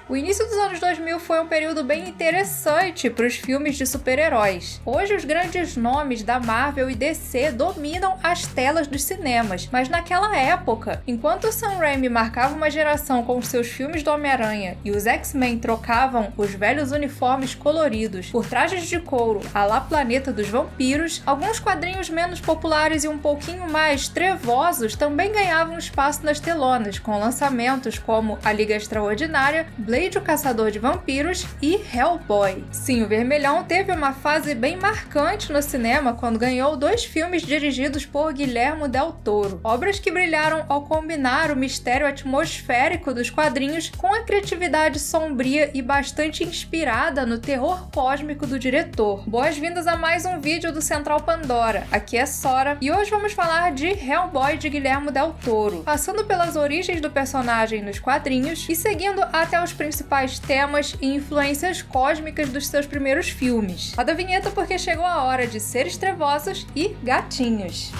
O início dos anos 2000 foi um período bem interessante para os filmes de super-heróis. Hoje, os grandes nomes da Marvel e DC dominam as telas dos cinemas, mas naquela época, enquanto o Sam Raimi marcava uma geração com os seus filmes do Homem-Aranha e os X-Men trocavam os velhos uniformes coloridos por trajes de couro à la Planeta dos Vampiros, alguns quadrinhos menos populares e um pouquinho mais trevosos também ganhavam espaço nas telonas, com lançamentos como A Liga Extraordinária, Blade, o Caçador de Vampiros e Hellboy. Sim, o Vermelhão teve uma fase bem marcante no cinema quando ganhou 2 filmes dirigidos por Guillermo del Toro, obras que brilharam ao combinar o mistério atmosférico dos quadrinhos com a criatividade sombria e bastante inspirada no terror cósmico do diretor. Boas-vindas a mais um vídeo do Central Pandora. Aqui é Sora e hoje vamos falar de Hellboy de Guillermo del Toro, passando pelas origens do personagem nos quadrinhos e seguindo até os principais temas e influências cósmicas dos seus primeiros filmes. Roda a vinheta porque chegou a hora de seres trevosos e gatinhos.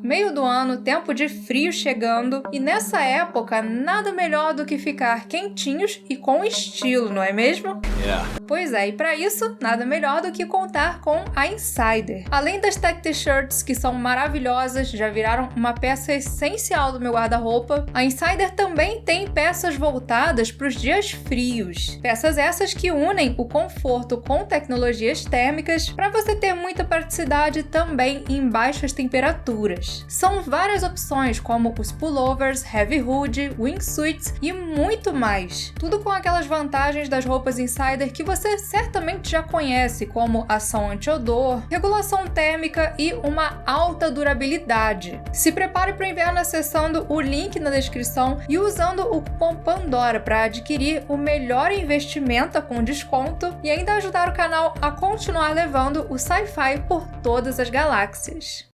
Meio do ano, tempo de frio chegando, e nessa época nada melhor do que ficar quentinhos e com estilo, não é mesmo? Pois é, e para isso, nada melhor do que contar com a Insider. Além das tech t-shirts que são maravilhosas, já viraram uma peça essencial do meu guarda-roupa, a Insider também tem peças voltadas para os dias frios. Peças essas que unem o conforto com tecnologias térmicas para você ter muita praticidade também em baixas temperaturas. São várias opções, como os pullovers, heavy hood, wingsuits e muito mais. Tudo com aquelas vantagens das roupas Insider que você certamente já conhece, como ação anti-odor, regulação térmica e uma alta durabilidade. Se prepare para o inverno acessando o link na descrição e usando o cupom PANDORA para adquirir o melhor investimento com desconto e ainda ajudar o canal a continuar levando o sci-fi por todas as galáxias.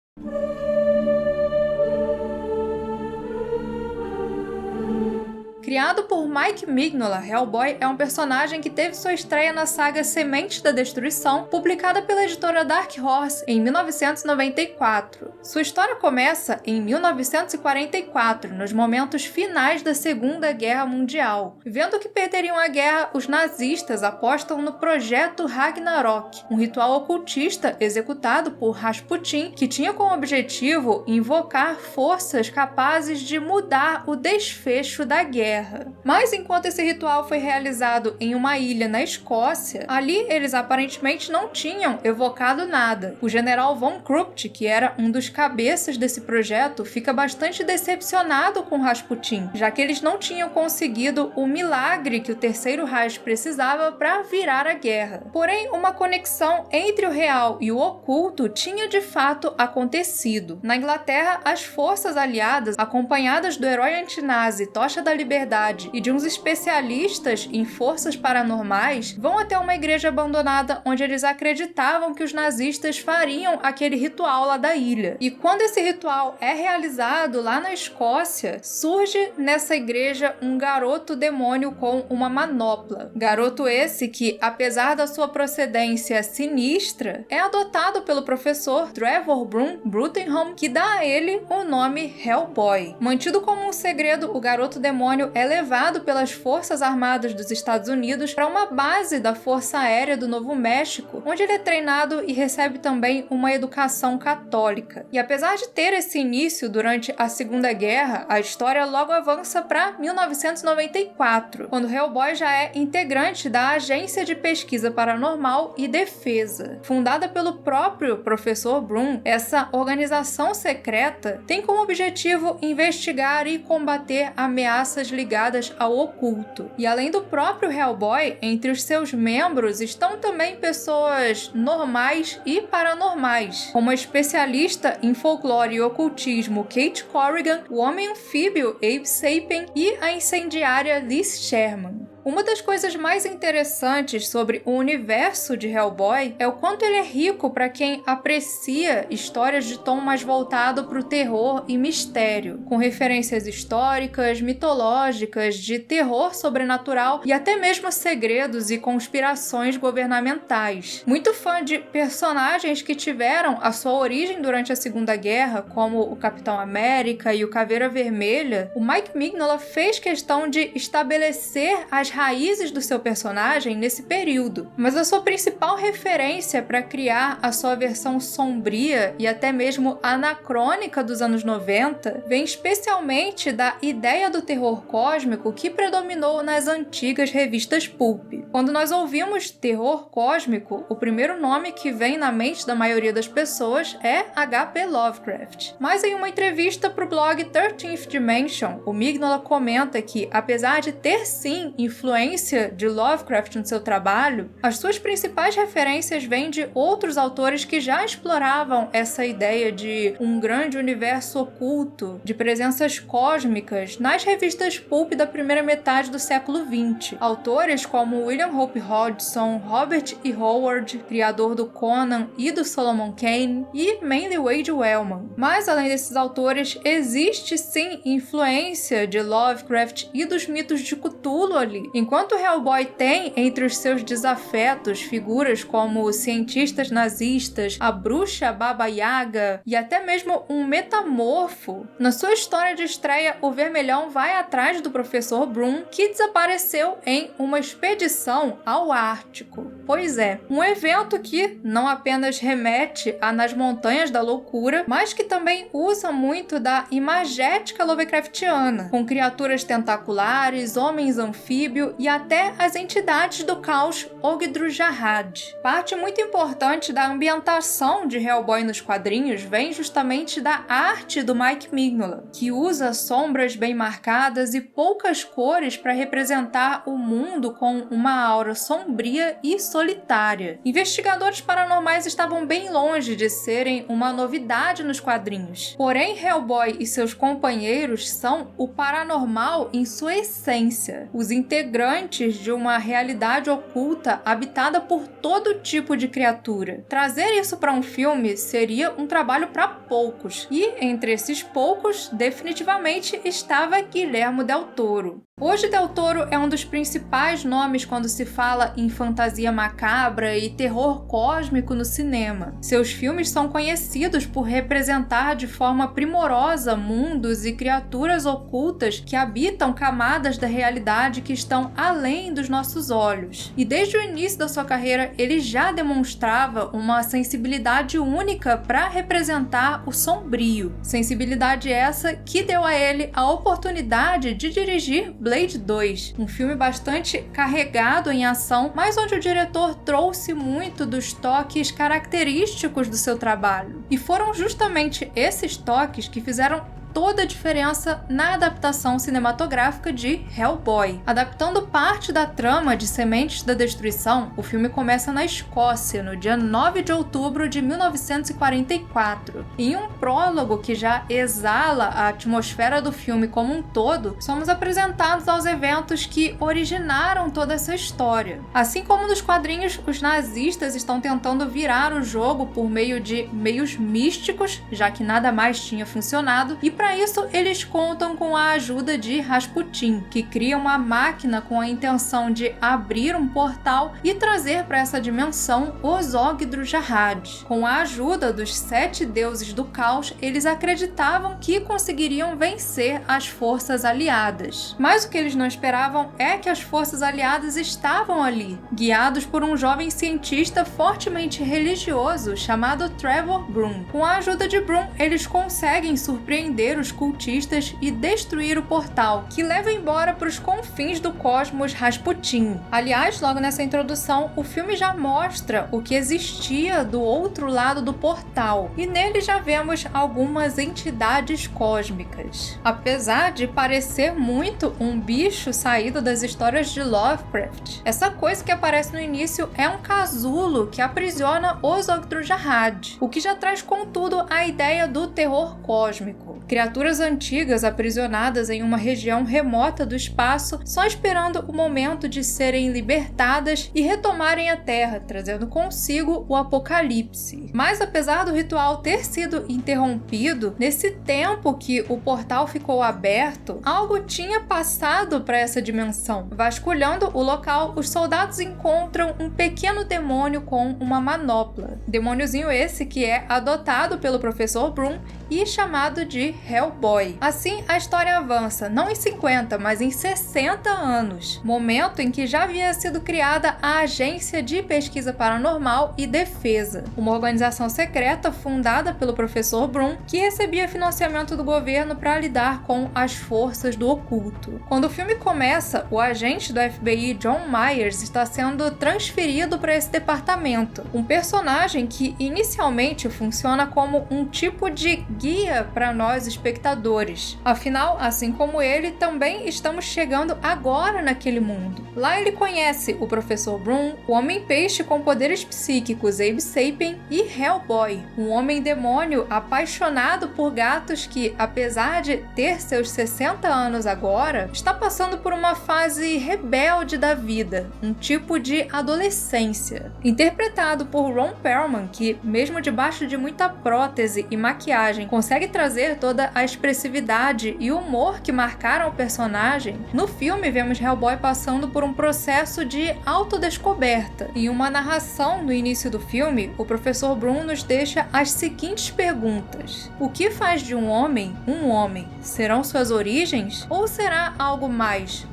Criado por Mike Mignola, Hellboy é um personagem que teve sua estreia na saga Sementes da Destruição, publicada pela editora Dark Horse em 1994. Sua história começa em 1944, nos momentos finais da Segunda Guerra Mundial. Vendo que perderiam a guerra, os nazistas apostam no Projeto Ragnarok, um ritual ocultista executado por Rasputin, que tinha como objetivo invocar forças capazes de mudar o desfecho da guerra. Mas enquanto esse ritual foi realizado em uma ilha na Escócia, ali eles aparentemente não tinham evocado nada. O general Von Krupt, que era um dos cabeças desse projeto, fica bastante decepcionado com Rasputin, já que eles não tinham conseguido o milagre que o Terceiro Reich precisava para virar a guerra. Porém, uma conexão entre o real e o oculto tinha de fato acontecido. Na Inglaterra, as forças aliadas, acompanhadas do herói antinazi Tocha da Liberdade e de uns especialistas em forças paranormais, vão até uma igreja abandonada onde eles acreditavam que os nazistas fariam aquele ritual lá da ilha. E quando esse ritual é realizado lá na Escócia, surge nessa igreja um garoto demônio com uma manopla. Garoto esse que, apesar da sua procedência sinistra, é adotado pelo professor Trevor Brun Bruttenham, que dá a ele o nome Hellboy. Mantido como um segredo, o garoto demônio é levado pelas Forças Armadas dos Estados Unidos para uma base da Força Aérea do Novo México, onde ele é treinado e recebe também uma educação católica. E apesar de ter esse início durante a Segunda Guerra, a história logo avança para 1994, quando Hellboy já é integrante da Agência de Pesquisa Paranormal e Defesa. Fundada pelo próprio professor Brun, essa organização secreta tem como objetivo investigar e combater ameaças ligadas ao oculto. E além do próprio Hellboy, entre os seus membros estão também pessoas normais e paranormais, como a especialista em folclore e ocultismo Kate Corrigan, o homem anfíbio Abe Sapien e a incendiária Liz Sherman. Uma das coisas mais interessantes sobre o universo de Hellboy é o quanto ele é rico para quem aprecia histórias de tom mais voltado para o terror e mistério, com referências históricas, mitológicas, de terror sobrenatural e até mesmo segredos e conspirações governamentais. Muito fã de personagens que tiveram a sua origem durante a Segunda Guerra, como o Capitão América e o Caveira Vermelha, o Mike Mignola fez questão de estabelecer as raízes do seu personagem nesse período. Mas a sua principal referência para criar a sua versão sombria e até mesmo anacrônica dos anos 90 vem especialmente da ideia do terror cósmico que predominou nas antigas revistas pulp. Quando nós ouvimos terror cósmico, o primeiro nome que vem na mente da maioria das pessoas é H.P. Lovecraft. Mas em uma entrevista para o blog 13th Dimension, o Mignola comenta que, apesar de ter sim influência de Lovecraft no seu trabalho, as suas principais referências vêm de outros autores que já exploravam essa ideia de um grande universo oculto, de presenças cósmicas nas revistas pulp da primeira metade do século XX. Autores como William Hope Hodgson, Robert E. Howard, criador do Conan e do Solomon Kane, e Manly Wade Wellman. Mas, além desses autores, existe sim influência de Lovecraft e dos mitos de Cthulhu ali. Enquanto Hellboy tem entre os seus desafetos figuras como cientistas nazistas, a bruxa Baba Yaga e até mesmo um metamorfo, na sua história de estreia, o Vermelhão vai atrás do Professor Broom, que desapareceu em uma expedição ao Ártico. Pois é, um evento que não apenas remete a Nas Montanhas da Loucura, mas que também usa muito da imagética Lovecraftiana, com criaturas tentaculares, homens anfíbio e até as entidades do caos Ogdru-Jahad. Parte muito importante da ambientação de Hellboy nos quadrinhos vem justamente da arte do Mike Mignola, que usa sombras bem marcadas e poucas cores para representar o mundo com uma aura sombria e solitária. Investigadores paranormais estavam bem longe de serem uma novidade nos quadrinhos. Porém, Hellboy e seus companheiros são o paranormal em sua essência, os integrantes de uma realidade oculta habitada por todo tipo de criatura. Trazer isso para um filme seria um trabalho para poucos, e entre esses poucos, definitivamente estava Guillermo del Toro. Hoje, Del Toro é um dos principais nomes quando se fala em fantasia macabra e terror cósmico no cinema. Seus filmes são conhecidos por representar de forma primorosa mundos e criaturas ocultas que habitam camadas da realidade que estão além dos nossos olhos. E desde o início da sua carreira, ele já demonstrava uma sensibilidade única para representar o sombrio. Sensibilidade essa que deu a ele a oportunidade de dirigir Blade 2, um filme bastante carregado em ação, mas onde o diretor trouxe muito dos toques característicos do seu trabalho. E foram justamente esses toques que fizeram toda a diferença na adaptação cinematográfica de Hellboy. Adaptando parte da trama de Sementes da Destruição, o filme começa na Escócia, no dia 9 de outubro de 1944. Em um prólogo que já exala a atmosfera do filme como um todo, somos apresentados aos eventos que originaram toda essa história. Assim como nos quadrinhos, os nazistas estão tentando virar o jogo por meio de meios místicos, já que nada mais tinha funcionado, e para isso, eles contam com a ajuda de Rasputin, que cria uma máquina com a intenção de abrir um portal e trazer para essa dimensão os Ogdru-Jahad. Com a ajuda dos 7 deuses do caos, eles acreditavam que conseguiriam vencer as forças aliadas. Mas o que eles não esperavam é que as forças aliadas estavam ali, guiados por um jovem cientista fortemente religioso chamado Trevor Broom. Com a ajuda de Broom, eles conseguem surpreender os cultistas e destruir o portal, que leva embora para os confins do cosmos Rasputin. Aliás, logo nessa introdução, o filme já mostra o que existia do outro lado do portal, e nele já vemos algumas entidades cósmicas. Apesar de parecer muito um bicho saído das histórias de Lovecraft, essa coisa que aparece no início é um casulo que aprisiona os Ogdru-Jahad, o que já traz contudo a ideia do terror cósmico. criaturas antigas aprisionadas em uma região remota do espaço, só esperando o momento de serem libertadas e retomarem a Terra, trazendo consigo o apocalipse. Mas apesar do ritual ter sido interrompido, nesse tempo que o portal ficou aberto, algo tinha passado para essa dimensão. Vasculhando o local, os soldados encontram um pequeno demônio com uma manopla. Demôniozinho esse que é adotado pelo Professor Broom e chamado de Hellboy. Assim, a história avança, não em 50, mas em 60 anos, momento em que já havia sido criada a Agência de Pesquisa Paranormal e Defesa, uma organização secreta fundada pelo Professor Broom que recebia financiamento do governo para lidar com as forças do oculto. Quando o filme começa, o agente do FBI John Myers está sendo transferido para esse departamento, um personagem que inicialmente funciona como um tipo de guia para nós espectadores. Afinal, assim como ele, também estamos chegando agora naquele mundo. Lá ele conhece o Professor Broom, o Homem-Peixe com poderes psíquicos Abe Sapien e Hellboy, um homem-demônio apaixonado por gatos que, apesar de ter seus 60 anos agora, está passando por uma fase rebelde da vida, um tipo de adolescência. Interpretado por Ron Perlman, que, mesmo debaixo de muita prótese e maquiagem, consegue trazer toda a expressividade e humor que marcaram o personagem, no filme vemos Hellboy passando por um processo de autodescoberta. Em uma narração no início do filme, o Professor Broom nos deixa as seguintes perguntas: o que faz de um homem um homem? Serão suas origens? Ou será algo mais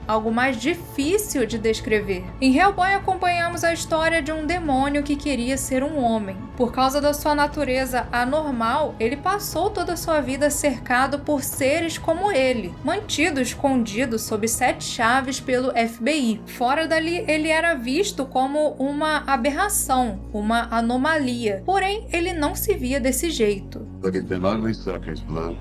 difícil de descrever? Em Hellboy acompanhamos a história de um demônio que queria ser um homem. Por causa da sua natureza anormal, ele passou toda a sua vida cercado por seres como ele, mantido escondido sob 7 chaves pelo FBI. Fora dali, ele era visto como uma aberração, uma anomalia. Porém, ele não se via desse jeito. Look at them ugly suckers, Blue.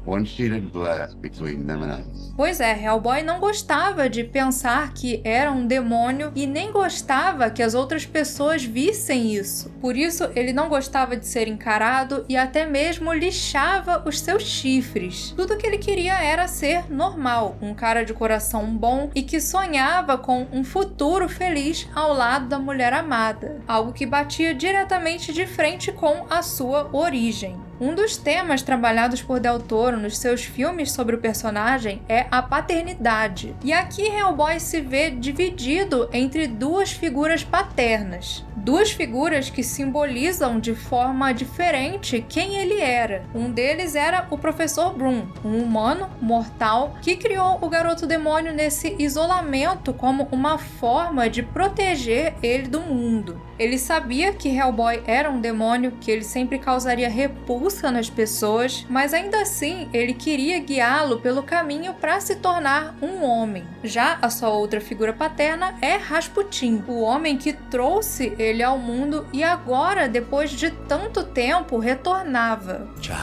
One sheet of glass between them and us. Pois é, Hellboy não gostava de pensar que era um demônio e nem gostava que as outras pessoas vissem isso. Por isso, ele não gostava de ser encarado e até mesmo lixava os seus chifres. Tudo que ele queria era ser normal, um cara de coração bom e que sonhava com um futuro feliz ao lado da mulher amada. Algo que batia diretamente de frente com a sua origem. Um dos temas trabalhados por Del Toro nos seus filmes sobre o personagem é a paternidade. E aqui Hellboy se vê dividido entre duas figuras paternas. Duas figuras que simbolizam de forma diferente quem ele era. Um deles era o Professor Broom, um humano mortal que criou o garoto demônio nesse isolamento como uma forma de proteger ele do mundo. Ele sabia que Hellboy era um demônio, que ele sempre causaria repulsa nas pessoas, mas ainda assim ele queria guiá-lo pelo caminho para se tornar um homem. Já a sua outra figura paterna é Rasputin, o homem que trouxe ele ao mundo e agora, depois de tanto tempo, retornava. Child,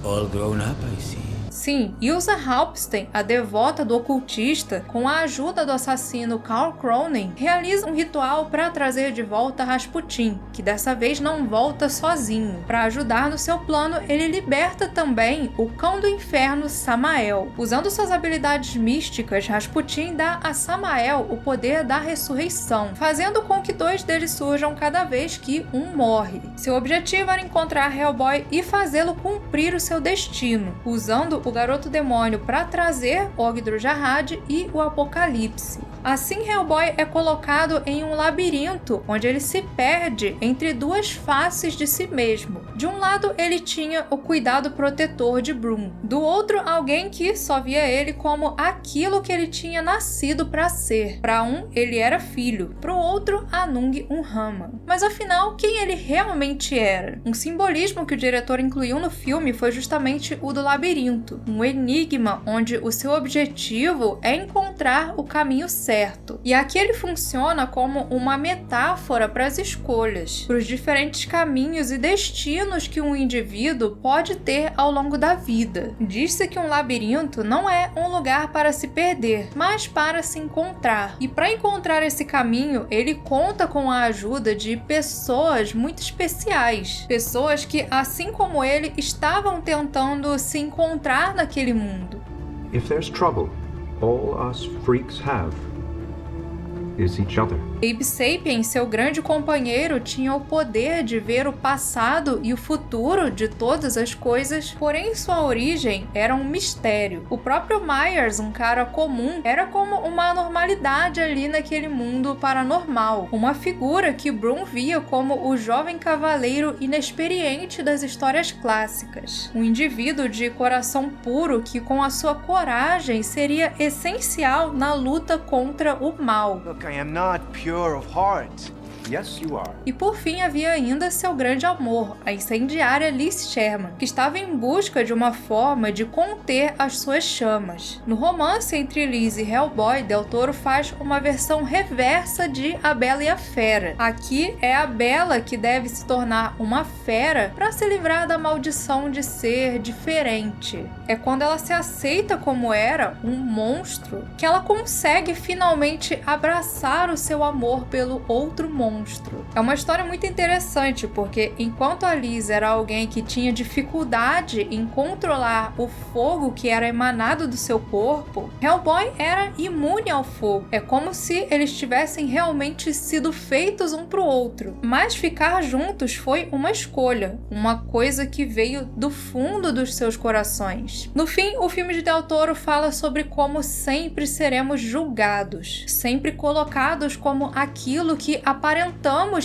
all grown up, I see. Sim, Ilsa Halpstein, a devota do ocultista, com a ajuda do assassino Karl Cronin, realiza um ritual para trazer de volta Rasputin, que dessa vez não volta sozinho. Para ajudar no seu plano, ele liberta também o cão do inferno Samael. Usando suas habilidades místicas, Rasputin dá a Samael o poder da ressurreição, fazendo com que 2 deles surjam cada vez que um morre. Seu objetivo era encontrar Hellboy e fazê-lo cumprir o seu destino, usando o garoto demônio para trazer Ogdru-Jahad e o Apocalipse. Assim, Hellboy é colocado em um labirinto, onde ele se perde entre 2 faces de si mesmo. De um lado, ele tinha o cuidado protetor de Broom. Do outro, alguém que só via ele como aquilo que ele tinha nascido para ser. Para um, ele era filho. Para o outro, Anung Unrama. Mas afinal, quem ele realmente era? Um simbolismo que o diretor incluiu no filme foi justamente o do labirinto. Um enigma onde o seu objetivo é encontrar o caminho certo. aberto. E aqui ele funciona como uma metáfora para as escolhas, para os diferentes caminhos e destinos que um indivíduo pode ter ao longo da vida. Diz-se que um labirinto não é um lugar para se perder, mas para se encontrar. E para encontrar esse caminho, ele conta com a ajuda de pessoas muito especiais, pessoas que, assim como ele, estavam tentando se encontrar naquele mundo. If there's trouble, all us freaks have is each other. Abe Sapien, seu grande companheiro, tinha o poder de ver o passado e o futuro de todas as coisas, porém sua origem era um mistério. O próprio Myers, um cara comum, era como uma anormalidade ali naquele mundo paranormal, uma figura que Broom via como o jovem cavaleiro inexperiente das histórias clássicas, um indivíduo de coração puro que, com a sua coragem, seria essencial na luta contra o mal. Look, I am not pure of heart. Yes, you are. E por fim havia ainda seu grande amor, a incendiária Liz Sherman, que estava em busca de uma forma de conter as suas chamas. No romance entre Liz e Hellboy, Del Toro faz uma versão reversa de A Bela e a Fera. Aqui é a Bela que deve se tornar uma fera para se livrar da maldição de ser diferente. É quando ela se aceita como era, um monstro, que ela consegue finalmente abraçar o seu amor pelo outro monstro. É uma história muito interessante, porque enquanto a Liz era alguém que tinha dificuldade em controlar o fogo que era emanado do seu corpo, Hellboy era imune ao fogo. É como se eles tivessem realmente sido feitos um pro outro. Mas ficar juntos foi uma escolha, uma coisa que veio do fundo dos seus corações. No fim, o filme de Del Toro fala sobre como sempre seremos julgados, sempre colocados como aquilo que aparentamos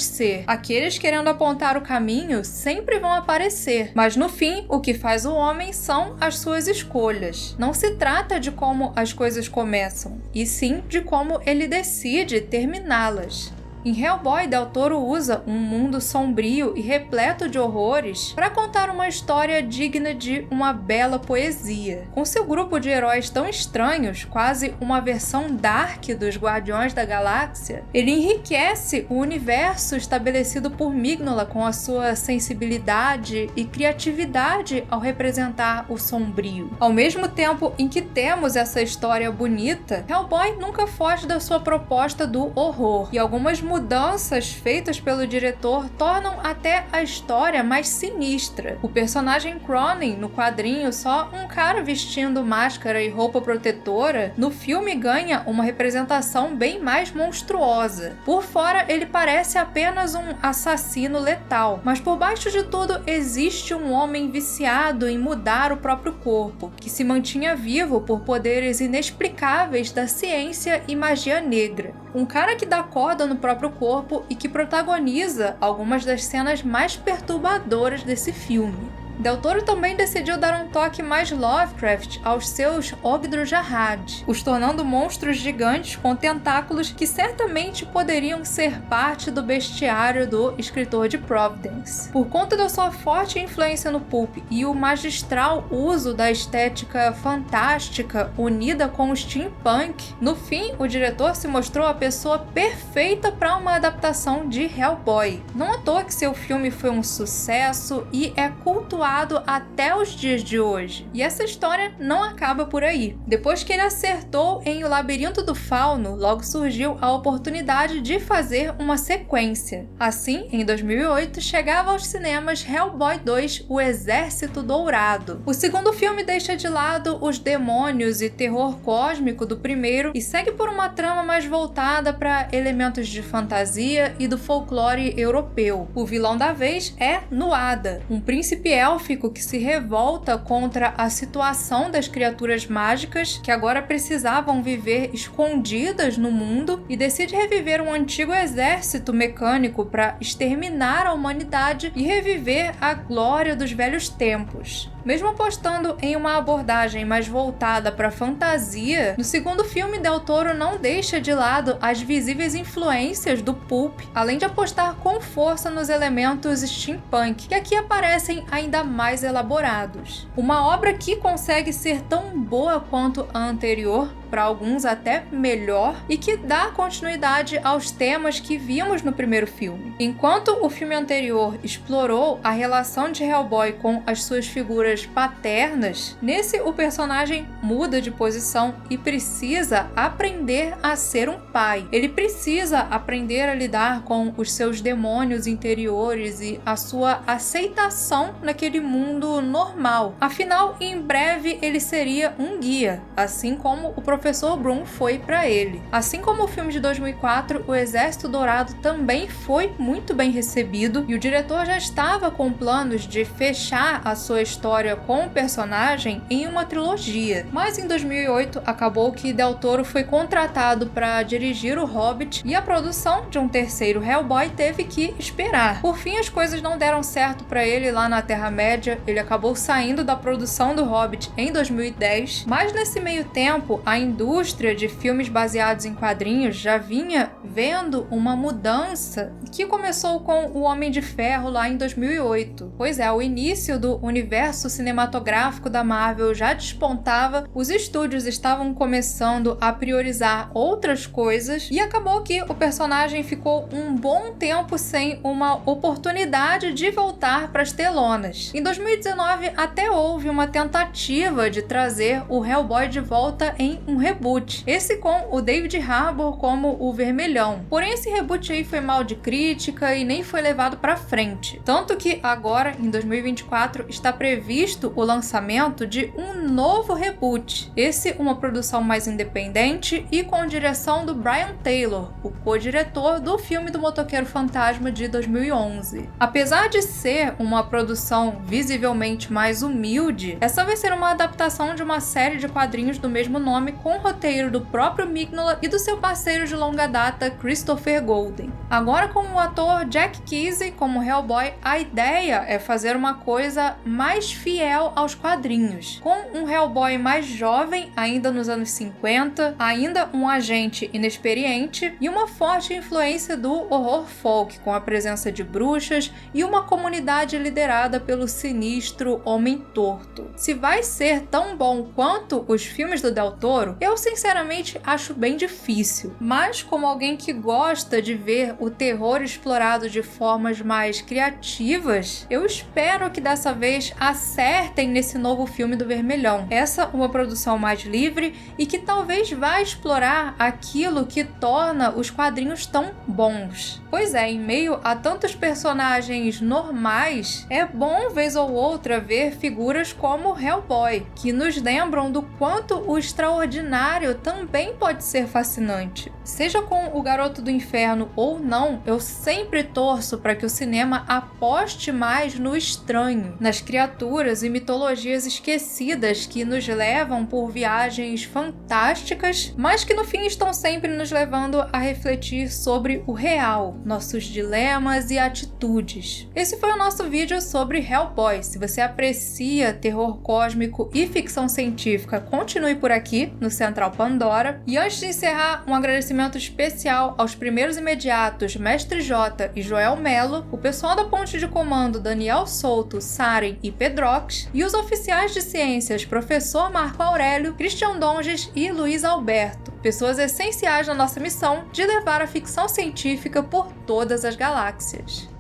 ser. Aqueles querendo apontar o caminho sempre vão aparecer, mas no fim, o que faz o homem são as suas escolhas. Não se trata de como as coisas começam, e sim de como ele decide terminá-las. Em Hellboy, Del Toro usa um mundo sombrio e repleto de horrores para contar uma história digna de uma bela poesia. Com seu grupo de heróis tão estranhos, quase uma versão dark dos Guardiões da Galáxia, ele enriquece o universo estabelecido por Mignola com a sua sensibilidade e criatividade ao representar o sombrio. Ao mesmo tempo em que temos essa história bonita, Hellboy nunca foge da sua proposta do horror, e algumas mudanças feitas pelo diretor tornam até a história mais sinistra. O personagem Cronin, no quadrinho, só um cara vestindo máscara e roupa protetora, no filme ganha uma representação bem mais monstruosa. Por fora, ele parece apenas um assassino letal, mas por baixo de tudo existe um homem viciado em mudar o próprio corpo, que se mantinha vivo por poderes inexplicáveis da ciência e magia negra. Um cara que dá corda no próprio corpo e que protagoniza algumas das cenas mais perturbadoras desse filme. Del Toro também decidiu dar um toque mais Lovecraft aos seus Ogdru-Jahad, os tornando monstros gigantes com tentáculos que certamente poderiam ser parte do bestiário do escritor de Providence. Por conta da sua forte influência no pulp e o magistral uso da estética fantástica unida com o steampunk, no fim o diretor se mostrou a pessoa perfeita para uma adaptação de Hellboy. Não à toa que seu filme foi um sucesso e é cultuado até os dias de hoje. E essa história não acaba por aí. Depois que ele acertou em O Labirinto do Fauno, logo surgiu a oportunidade de fazer uma sequência. Assim, em 2008, chegava aos cinemas Hellboy 2, O Exército Dourado. O segundo filme deixa de lado os demônios e terror cósmico do primeiro e segue por uma trama mais voltada para elementos de fantasia e do folclore europeu. O vilão da vez é Nuada, um príncipe élfico que se revolta contra a situação das criaturas mágicas que agora precisavam viver escondidas no mundo e decide reviver um antigo exército mecânico para exterminar a humanidade e reviver a glória dos velhos tempos. Mesmo apostando em uma abordagem mais voltada para fantasia, no segundo filme Del Toro não deixa de lado as visíveis influências do pulp, além de apostar com força nos elementos steampunk, que aqui aparecem ainda mais elaborados. Uma obra que consegue ser tão boa quanto a anterior, para alguns até melhor, e que dá continuidade aos temas que vimos no primeiro filme. Enquanto o filme anterior explorou a relação de Hellboy com as suas figuras paternas, nesse o personagem muda de posição e precisa aprender a ser um pai. Ele precisa aprender a lidar com os seus demônios interiores e a sua aceitação naquele mundo normal. Afinal, em breve ele seria um guia, assim como o Professor Broom foi para ele. Assim como o filme de 2004, O Exército Dourado também foi muito bem recebido e o diretor já estava com planos de fechar a sua história com o personagem em uma trilogia. Mas em 2008 acabou que Del Toro foi contratado para dirigir O Hobbit e a produção de um terceiro Hellboy teve que esperar. Por fim, as coisas não deram certo para ele lá na Terra-média, ele acabou saindo da produção do Hobbit em 2010, mas nesse meio tempo a indústria de filmes baseados em quadrinhos já vinha vendo uma mudança que começou com O Homem de Ferro lá em 2008. Pois é, o início do universo cinematográfico da Marvel já despontava, os estúdios estavam começando a priorizar outras coisas e acabou que o personagem ficou um bom tempo sem uma oportunidade de voltar para as telonas. Em 2019 até houve uma tentativa de trazer o Hellboy de volta em um reboot, esse com o David Harbour como o Vermelhão. Porém, esse reboot aí foi mal de crítica e nem foi levado para frente. Tanto que agora, em 2024, está previsto o lançamento de um novo reboot. Esse uma produção mais independente e com direção do Brian Taylor, o co-diretor do filme do Motoqueiro Fantasma de 2011. Apesar de ser uma produção visivelmente mais humilde, essa vai ser uma adaptação de uma série de quadrinhos do mesmo nome com o roteiro do próprio Mignola e do seu parceiro de longa data, Christopher Golden. Agora, com o ator Jack Kesey como Hellboy, a ideia é fazer uma coisa mais fiel aos quadrinhos, com um Hellboy mais jovem, ainda nos anos 50, ainda um agente inexperiente e uma forte influência do horror folk, com a presença de bruxas e uma comunidade liderada pelo sinistro Homem Torto. Se vai ser tão bom quanto os filmes do Del Toro, eu sinceramente acho bem difícil, mas como alguém que gosta de ver o terror explorado de formas mais criativas, eu espero que dessa vez acertem nesse novo filme do Vermelhão. Essa uma produção mais livre e que talvez vá explorar aquilo que torna os quadrinhos tão bons. Pois é, em meio a tantos personagens normais, é bom vez ou outra ver figuras como Hellboy, que nos lembram do quanto o extraordinário também pode ser fascinante. Seja com o Garoto do Inferno ou não, eu sempre torço para que o cinema aposte mais no estranho, nas criaturas e mitologias esquecidas que nos levam por viagens fantásticas, mas que no fim estão sempre nos levando a refletir sobre o real, nossos dilemas e atitudes. Esse foi o nosso vídeo sobre Hellboy. Se você aprecia terror cósmico e ficção científica, continue por aqui no Central Pandora. E antes de encerrar, um agradecimento especial aos primeiros imediatos Mestre J e Joel Melo, o pessoal da Ponte de Comando Daniel Souto, Saren e Pedrox, e os oficiais de ciências Professor Marco Aurélio, Christian Donges e Luiz Alberto, pessoas essenciais na nossa missão de levar a ficção científica por todas as galáxias.